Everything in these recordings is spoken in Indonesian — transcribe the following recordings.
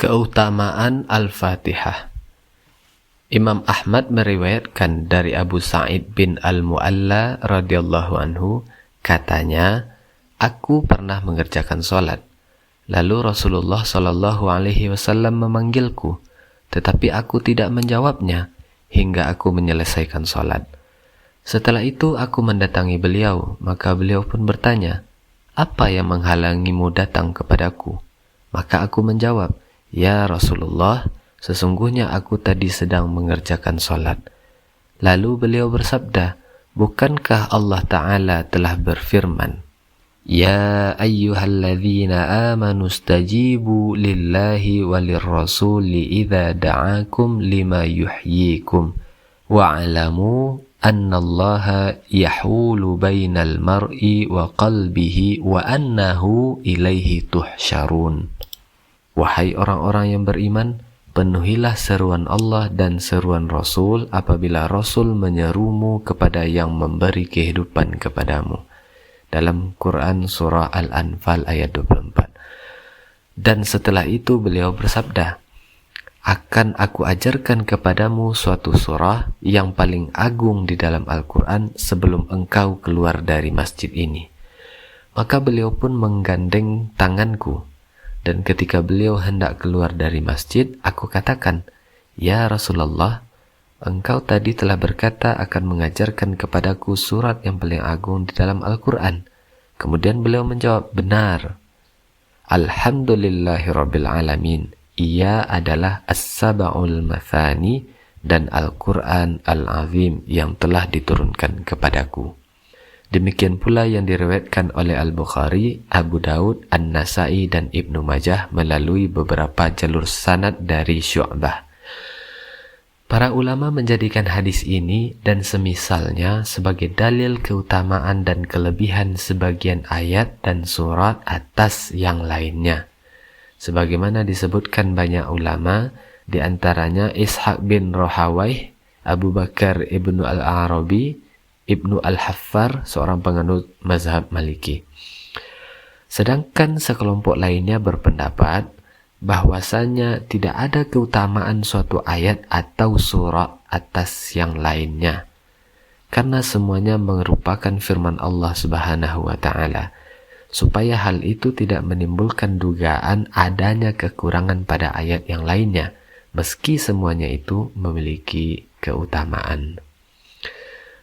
Keutamaan Al-Fatihah. Imam Ahmad meriwayatkan dari Abu Sa'id bin Al-Mu'alla radhiyallahu anhu, katanya, aku pernah mengerjakan sholat. Lalu Rasulullah Shallallahu Alaihi Wasallam memanggilku, tetapi aku tidak menjawabnya hingga aku menyelesaikan sholat. Setelah itu aku mendatangi beliau, maka beliau pun bertanya, apa yang menghalangimu datang kepadaku? Maka aku menjawab, ya Rasulullah, sesungguhnya aku tadi sedang mengerjakan sholat. Lalu beliau bersabda, bukankah Allah Ta'ala telah berfirman, ya ayyuhalladzina amanu stajibu lillahi walirrasuli idza da'akum lima yuhyikum wa'alamu annallaha yahulu bainal mar'i wa qalbihi wa annahu ilaihi tuhsyarun. Wahai orang-orang yang beriman, penuhilah seruan Allah dan seruan Rasul apabila Rasul menyerumu kepada yang memberi kehidupan kepadamu. Dalam Quran Surah Al-Anfal ayat 24. Dan setelah itu beliau bersabda, akan aku ajarkan kepadamu suatu surah yang paling agung di dalam Al-Quran sebelum engkau keluar dari masjid ini. Maka beliau pun menggandeng tanganku. Dan ketika beliau hendak keluar dari masjid, aku katakan, ya Rasulullah, engkau tadi telah berkata akan mengajarkan kepadaku surat yang paling agung di dalam Al-Quran. Kemudian beliau menjawab, benar. Alhamdulillahirabbil alamin. Ia adalah As-Sab'ul Mathani dan Al-Quran Al-Azim yang telah diturunkan kepadaku. Demikian pula yang diriwayatkan oleh Al-Bukhari, Abu Daud, An-Nasai, dan Ibnu Majah melalui beberapa jalur sanad dari Syu'bah. Para ulama menjadikan hadis ini dan semisalnya sebagai dalil keutamaan dan kelebihan sebagian ayat dan surat atas yang lainnya. Sebagaimana disebutkan banyak ulama, di antaranya Ishaq bin Rohawaih, Abu Bakar ibnu Al-Arabi, Ibnu Al-Haffar, seorang penganut mazhab Maliki. Sedangkan sekelompok lainnya berpendapat bahwasanya tidak ada keutamaan suatu ayat atau surah atas yang lainnya, karena semuanya merupakan firman Allah Subhanahu wa Ta'ala, supaya hal itu tidak menimbulkan dugaan adanya kekurangan pada ayat yang lainnya, meski semuanya itu memiliki keutamaan.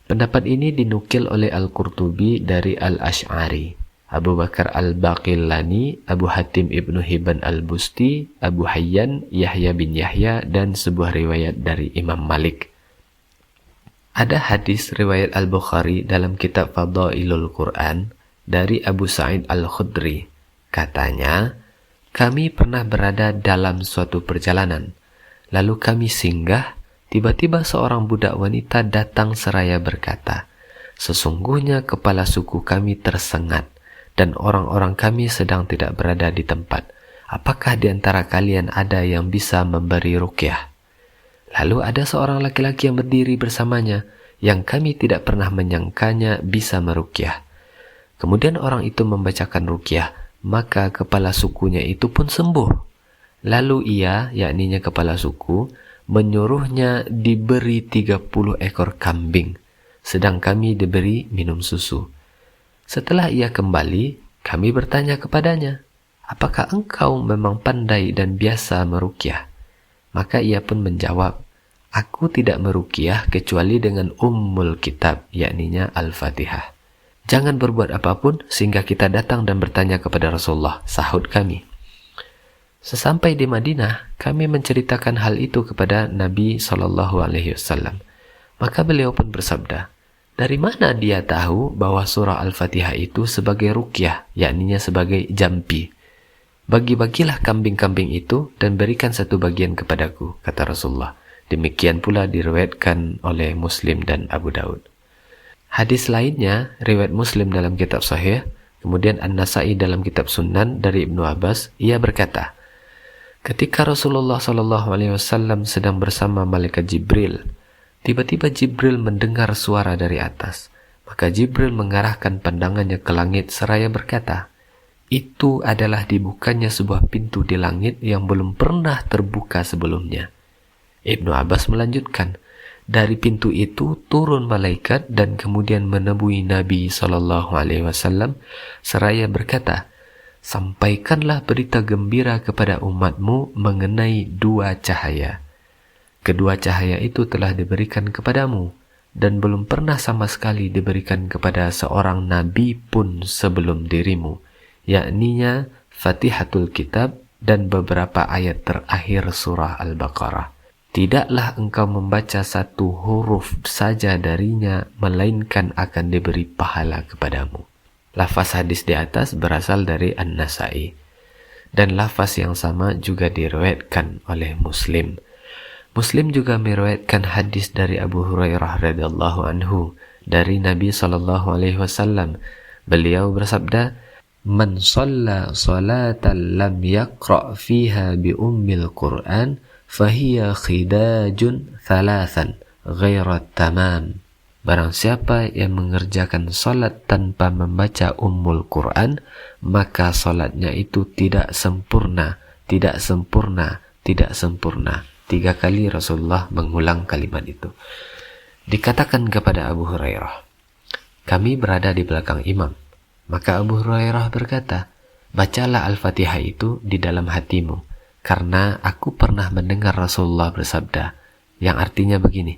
Pendapat ini dinukil oleh Al-Qurtubi dari Al-Ash'ari, Abu Bakar Al-Baqillani, Abu Hatim Ibnu Hibban Al-Busti, Abu Hayyan, Yahya bin Yahya, dan sebuah riwayat dari Imam Malik. Ada hadis riwayat Al-Bukhari dalam kitab Fadailul Quran dari Abu Sa'id Al-Khudri. Katanya, kami pernah berada dalam suatu perjalanan, lalu kami singgah. Tiba-tiba seorang budak wanita datang seraya berkata, sesungguhnya kepala suku kami tersengat dan orang-orang kami sedang tidak berada di tempat. Apakah di antara kalian ada yang bisa memberi ruqyah? Lalu ada seorang laki-laki yang berdiri bersamanya yang kami tidak pernah menyangkanya bisa meruqyah. Kemudian orang itu membacakan ruqyah, maka kepala sukunya itu pun sembuh. Lalu ia, yakninya kepala suku, menyuruhnya diberi 30 ekor kambing, sedang kami diberi minum susu. Setelah ia kembali, kami bertanya kepadanya, apakah engkau memang pandai dan biasa meruqyah? Maka ia pun menjawab, aku tidak meruqyah kecuali dengan Ummul Kitab, yakninya Al-Fatihah. Jangan berbuat apapun sehingga kita datang dan bertanya kepada Rasulullah, sahut kami. Sesampai di Madinah, kami menceritakan hal itu kepada Nabi SAW. Maka beliau pun bersabda, dari mana dia tahu bahwa surah Al-Fatihah itu sebagai ruqyah, yakninya sebagai jampi? Bagi-bagilah kambing-kambing itu dan berikan satu bagian kepadaku, kata Rasulullah. Demikian pula diriwayatkan oleh Muslim dan Abu Daud. Hadis lainnya, riwayat Muslim dalam kitab Sahih, kemudian An-Nasai dalam kitab Sunan dari Ibnu Abbas, ia berkata, ketika Rasulullah SAW sedang bersama malaikat Jibril, tiba-tiba Jibril mendengar suara dari atas. Maka Jibril mengarahkan pandangannya ke langit seraya berkata, itu adalah dibukanya sebuah pintu di langit yang belum pernah terbuka sebelumnya. Ibnu Abbas melanjutkan, dari pintu itu turun malaikat dan kemudian menemui Nabi SAW seraya berkata, sampaikanlah berita gembira kepada umatmu mengenai dua cahaya. Kedua cahaya itu telah diberikan kepadamu dan belum pernah sama sekali diberikan kepada seorang nabi pun sebelum dirimu, yakninya Fatihatul Kitab dan beberapa ayat terakhir surah Al-Baqarah. Tidaklah engkau membaca satu huruf saja darinya, melainkan akan diberi pahala kepadamu. Lafaz hadis di atas berasal dari An-Nasa'i, dan lafaz yang sama juga diriwayatkan oleh Muslim. Muslim juga meriwayatkan hadis dari Abu Hurairah radhiyallahu anhu dari Nabi SAW. Beliau bersabda, "Man shalla salatan lam yaqra' fiha bi ummil Qur'an fahiya khidajun thalathan ghaira tamam." Barang siapa yang mengerjakan salat tanpa membaca ummul Qur'an, maka salatnya itu tidak sempurna, tidak sempurna, tidak sempurna. 3 kali Rasulullah mengulang kalimat itu. Dikatakan kepada Abu Hurairah, kami berada di belakang imam. Maka Abu Hurairah berkata, bacalah Al-Fatihah itu di dalam hatimu, karena aku pernah mendengar Rasulullah bersabda, yang artinya begini,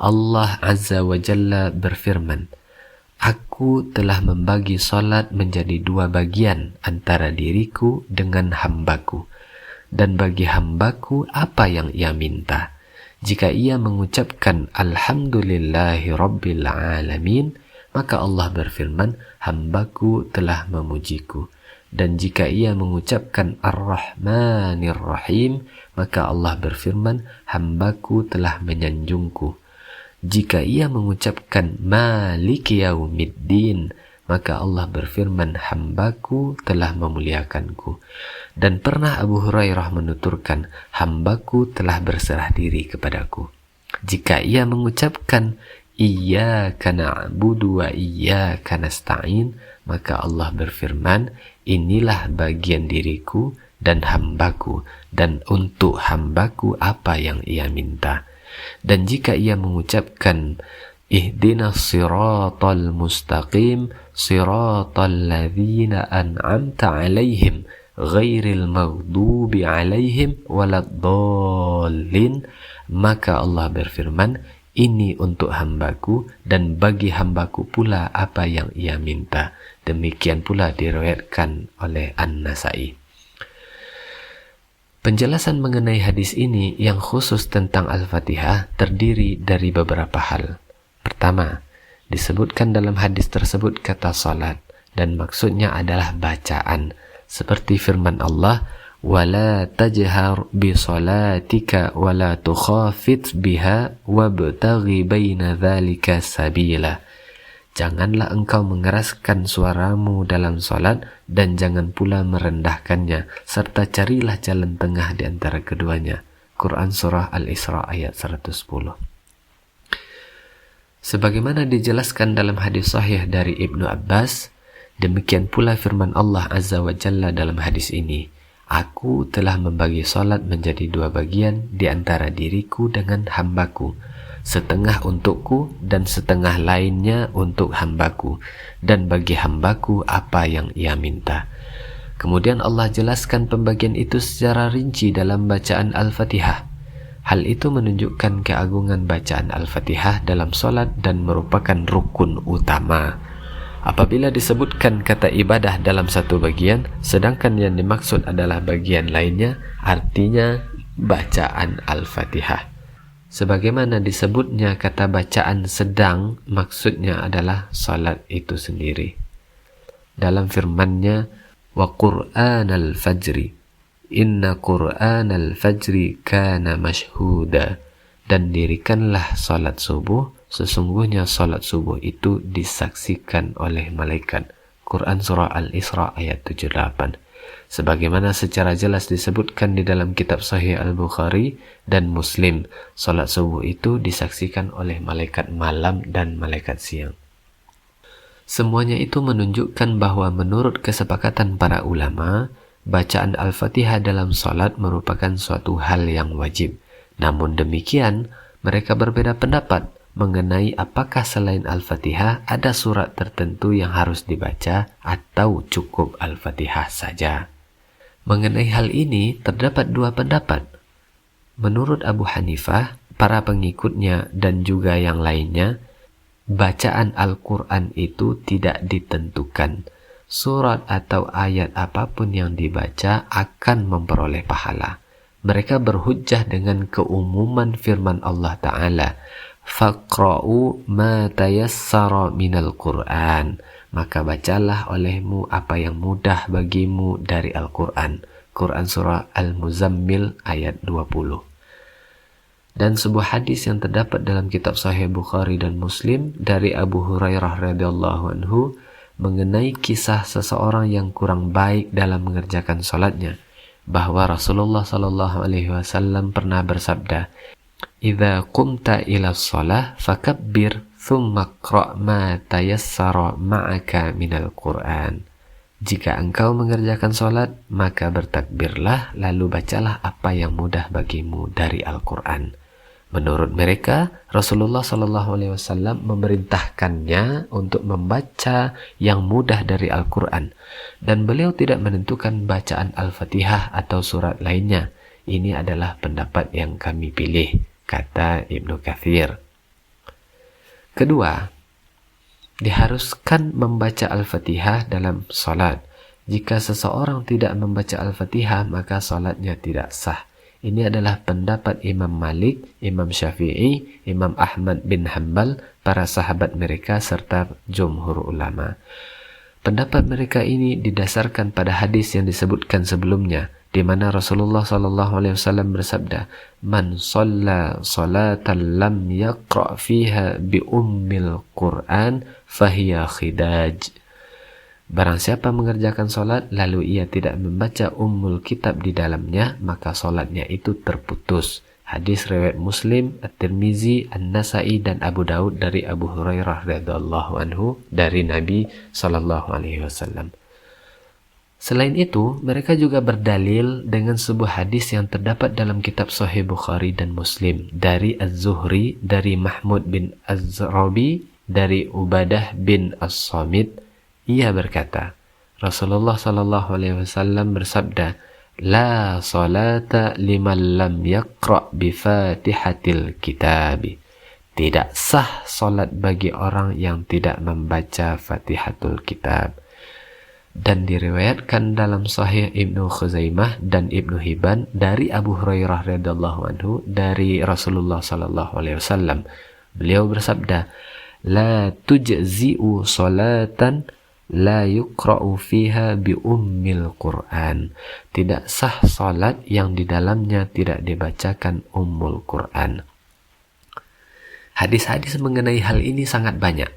Allah Azza wa Jalla berfirman, aku telah membagi salat menjadi 2 bagian antara diriku dengan hambaku. Dan bagi hambaku apa yang ia minta. Jika ia mengucapkan Alhamdulillahi Rabbil Alamin, maka Allah berfirman, hambaku telah memujiku. Dan jika ia mengucapkan Ar-Rahmanir Rahim, maka Allah berfirman, hambaku telah menyanjungku. Jika ia mengucapkan Maliki Yaumiddin, maka Allah berfirman, hambaku telah memuliakanku. Dan pernah Abu Hurairah menuturkan, hambaku telah berserah diri kepadaku. Jika ia mengucapkan Iyyaka na'budu wa iyyaka nasta'in, maka Allah berfirman, inilah bagian diriku dan hambaku, dan untuk hambaku apa yang ia minta. Dan jika ia mengucapkan Ihdinas siratal mustaqim siratal ladzina an'amta alaihim ghairil maghdubi alaihim waladdallin, maka Allah berfirman, ini untuk hambaku dan bagi hambaku pula apa yang ia minta. Demikian pula diriwayatkan oleh An-Nasa'i. Penjelasan mengenai hadis ini yang khusus tentang Al-Fatihah terdiri dari beberapa hal. Pertama, disebutkan dalam hadis tersebut kata salat, dan maksudnya adalah bacaan, seperti firman Allah, وَلَا تَجْهَرْ بِصَلَاتِكَ وَلَا تُخَافِتْ بِهَا وَابْتَغِ بَيْنَ ذَلِكَ سَبِيلًا. Janganlah engkau mengeraskan suaramu dalam salat, dan jangan pula merendahkannya, serta carilah jalan tengah di antara keduanya. Quran Surah Al-Isra ayat 110. Sebagaimana dijelaskan dalam hadis sahih dari Ibnu Abbas, demikian pula firman Allah Azza wa Jalla dalam hadis ini, aku telah membagi salat menjadi 2 bagian di antara diriku dengan hambaku, setengah untukku dan setengah lainnya untuk hambaku, dan bagi hambaku apa yang ia minta. Kemudian Allah jelaskan pembagian itu secara rinci dalam bacaan Al-Fatihah. Hal itu menunjukkan keagungan bacaan Al-Fatihah dalam salat dan merupakan rukun utama. Apabila disebutkan kata ibadah dalam satu bagian, sedangkan yang dimaksud adalah bagian lainnya, artinya bacaan Al-Fatihah. Sebagaimana disebutnya kata bacaan sedang, maksudnya adalah salat itu sendiri. Dalam firman-Nya, wa Qur'anal fajri, inna Qur'anal fajri kana mashhuda, dan dirikanlah salat subuh, sesungguhnya salat subuh itu disaksikan oleh malaikat. Quran Surah Al-Isra ayat 78. Sebagaimana secara jelas disebutkan di dalam kitab Sahih Al-Bukhari dan Muslim, salat subuh itu disaksikan oleh malaikat malam dan malaikat siang. Semuanya itu menunjukkan bahwa menurut kesepakatan para ulama, bacaan Al-Fatihah dalam salat merupakan suatu hal yang wajib. Namun demikian, mereka berbeda pendapat mengenai apakah selain Al-Fatihah ada surat tertentu yang harus dibaca atau cukup Al-Fatihah saja. Mengenai hal ini, terdapat dua pendapat. Menurut Abu Hanifah, para pengikutnya dan juga yang lainnya, bacaan Al-Quran itu tidak ditentukan. Surat atau ayat apapun yang dibaca akan memperoleh pahala. Mereka berhujjah dengan keumuman firman Allah Ta'ala, "Faqra'u ma tayassara minal Qur'an." Maka bacalah olehmu apa yang mudah bagimu dari Al-Quran. Quran Surah Al-Muzammil ayat 20. Dan sebuah hadis yang terdapat dalam kitab Sahih Bukhari dan Muslim dari Abu Hurairah radhiyallahu anhu mengenai kisah seseorang yang kurang baik dalam mengerjakan salatnya, bahwa Rasulullah sallallahu alaihi wasallam pernah bersabda, "Idza qumta ila shalah fakabbir thumma qra' ma tayassara ma'aka minal Qur'an." Jika engkau mengerjakan salat, maka bertakbirlah lalu bacalah apa yang mudah bagimu dari Al-Qur'an. Menurut mereka, Rasulullah SAW memerintahkannya untuk membaca yang mudah dari Al-Quran, dan beliau tidak menentukan bacaan Al-Fatihah atau surat lainnya. Ini adalah pendapat yang kami pilih, kata Ibnu Katsir. Kedua, diharuskan membaca Al-Fatihah dalam salat. Jika seseorang tidak membaca Al-Fatihah, maka salatnya tidak sah. Ini adalah pendapat Imam Malik, Imam Syafi'i, Imam Ahmad bin Hanbal, para sahabat mereka, serta jumhur ulama. Pendapat mereka ini didasarkan pada hadis yang disebutkan sebelumnya, di mana Rasulullah SAW bersabda, "Man shalla salatan lam yaqra' fiha bi ummil Qur'an fahiya khidaj." Barang siapa mengerjakan solat lalu ia tidak membaca ummul kitab di dalamnya, maka solatnya itu terputus. Hadis riwayat Muslim, At-Tirmizi, An-Nasa'i dan Abu Daud dari Abu Hurairah radhiyallahu anhu dari Nabi sallallahu alaihi wasallam. Selain itu, mereka juga berdalil dengan sebuah hadis yang terdapat dalam kitab Sahih Bukhari dan Muslim dari Az-Zuhri, dari Mahmud bin Az-Rabi, dari Ubadah bin As-Samit. Ia berkata, Rasulullah sallallahu alaihi wasallam bersabda, "La salata liman lam yaqra' bi Fatihatil Kitab." Tidak sah salat bagi orang yang tidak membaca Fatihatul Kitab. Dan diriwayatkan dalam Sahih Ibnu Khuzaimah dan Ibnu Hibban dari Abu Hurairah radhiyallahu anhu dari Rasulullah sallallahu alaihi wasallam. Beliau bersabda, "La tujzi'u salatan la yuqra'u fiha bi ummil Qur'an." Tidak sah salat yang di dalamnya tidak dibacakan ummul Qur'an. Hadis-hadis mengenai hal ini sangat banyak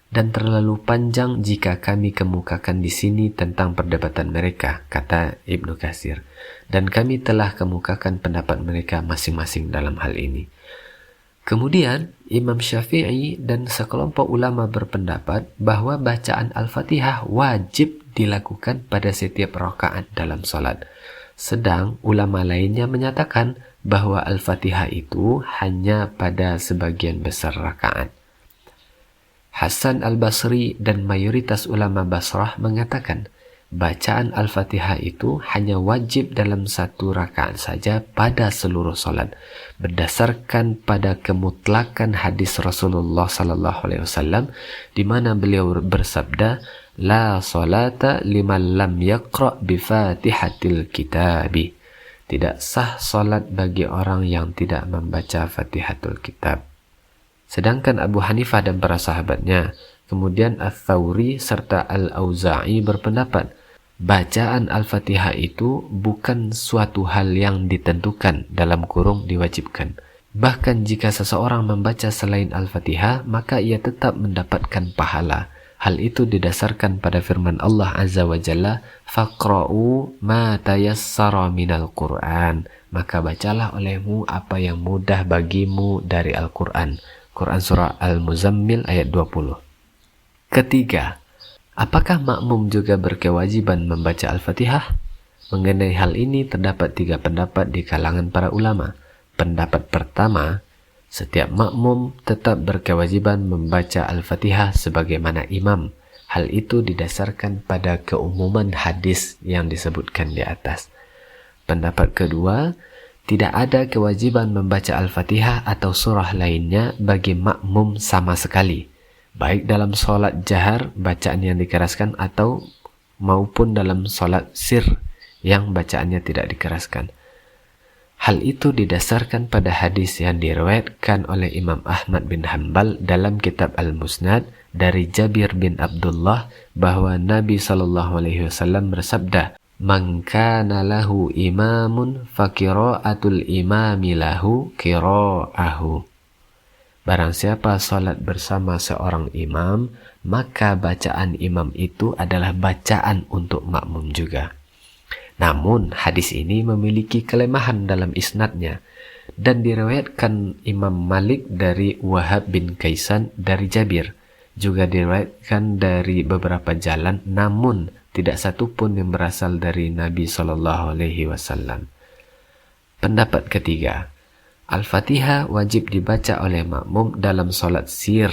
dan terlalu panjang jika kami kemukakan di sini tentang perdebatan mereka, kata Ibnu Katsir. Dan kami telah kemukakan pendapat mereka masing-masing dalam hal ini. Kemudian, Imam Syafi'i dan sekelompok ulama berpendapat bahwa bacaan Al-Fatihah wajib dilakukan pada setiap rakaat dalam salat. Sedang ulama lainnya menyatakan bahwa Al-Fatihah itu hanya pada sebagian besar rakaat. Hasan Al-Basri dan mayoritas ulama Basrah mengatakan bacaan Al-Fatihah itu hanya wajib dalam satu rakaat saja pada seluruh salat, berdasarkan pada kemutlakan hadis Rasulullah sallallahu alaihi wasallam di mana beliau bersabda, "La salata liman lam yaqra' bi Fatihatil Kitab." Tidak sah salat bagi orang yang tidak membaca Fatihatul Kitab. Sedangkan Abu Hanifah dan para sahabatnya, kemudian Ats-Tsauri serta Al-Auza'i berpendapat bacaan Al-Fatihah itu bukan suatu hal yang ditentukan dalam kurung diwajibkan. Bahkan jika seseorang membaca selain Al-Fatihah, maka ia tetap mendapatkan pahala. Hal itu didasarkan pada firman Allah Azza wa Jalla, "Faqra'u ma tayassara minal Qur'an." Maka bacalah olehmu apa yang mudah bagimu dari Al-Quran. Quran Surah Al-Muzammil ayat 20. Ketiga, Apakah makmum juga berkewajiban membaca Al-Fatihah? Mengenai hal ini terdapat 3 pendapat di kalangan para ulama. Pendapat pertama, setiap makmum tetap berkewajiban membaca Al-Fatihah sebagaimana imam. Hal itu didasarkan pada keumuman hadis yang disebutkan di atas. Pendapat kedua, tidak ada kewajiban membaca Al-Fatihah atau surah lainnya bagi makmum sama sekali, baik dalam solat jahar, bacaan yang dikeraskan, atau maupun dalam solat sir yang bacaannya tidak dikeraskan. Hal itu didasarkan pada hadis yang diriwayatkan oleh Imam Ahmad bin Hanbal dalam kitab Al-Musnad dari Jabir bin Abdullah bahwa Nabi SAW bersabda, "Man kana lahu imamun fakira'atul imami lahu kira'ahu." Barang siapa salat bersama seorang imam, maka bacaan imam itu adalah bacaan untuk makmum juga. Namun hadis ini memiliki kelemahan dalam isnadnya dan diriwayatkan Imam Malik dari Wahab bin Kaisan dari Jabir. Juga diriwayatkan dari beberapa jalan, namun tidak satu pun yang berasal dari Nabi SAW. Pendapat ketiga, Al-Fatihah wajib dibaca oleh makmum dalam solat sir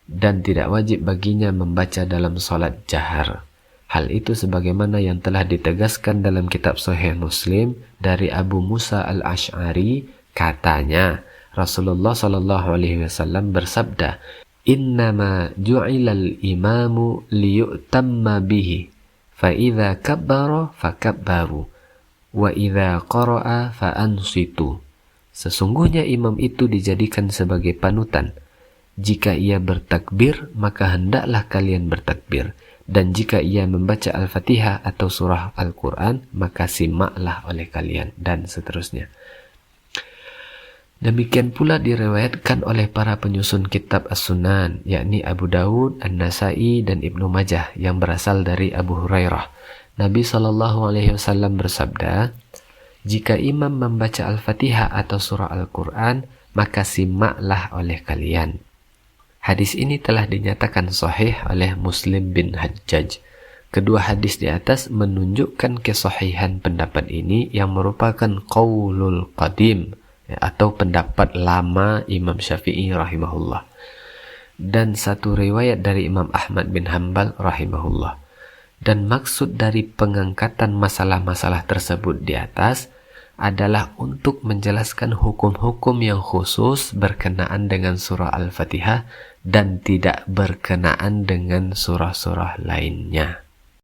dan tidak wajib baginya membaca dalam solat jahar. Hal itu sebagaimana yang telah ditegaskan dalam kitab Sahih Muslim dari Abu Musa al-Ash'ari, katanya Rasulullah SAW bersabda, "Innama ju'ilal imamu liyu'tamma bihi, fa idza kabbara fakabbaru, wa idza qara'a fa ansitu." Sesungguhnya imam itu dijadikan sebagai panutan. Jika ia bertakbir, maka hendaklah kalian bertakbir. Dan jika ia membaca Al-Fatihah atau surah Al-Quran, maka simaklah oleh kalian, dan seterusnya. Demikian pula diriwayatkan oleh para penyusun kitab As-Sunan, yakni Abu Dawud, An-Nasai, dan Ibnu Majah, yang berasal dari Abu Hurairah. Nabi SAW bersabda, "Jika imam membaca Al-Fatihah atau surah Al-Quran, maka simaklah oleh kalian." Hadis ini telah dinyatakan sahih oleh Muslim bin Hajjaj. Kedua hadis di atas menunjukkan kesahihan pendapat ini yang merupakan qaulul qadim atau pendapat lama Imam Syafi'i rahimahullah. Dan satu riwayat dari Imam Ahmad bin Hanbal rahimahullah. Dan maksud dari pengangkatan masalah-masalah tersebut di atas adalah untuk menjelaskan hukum-hukum yang khusus berkenaan dengan surah Al-Fatihah dan tidak berkenaan dengan surah-surah lainnya.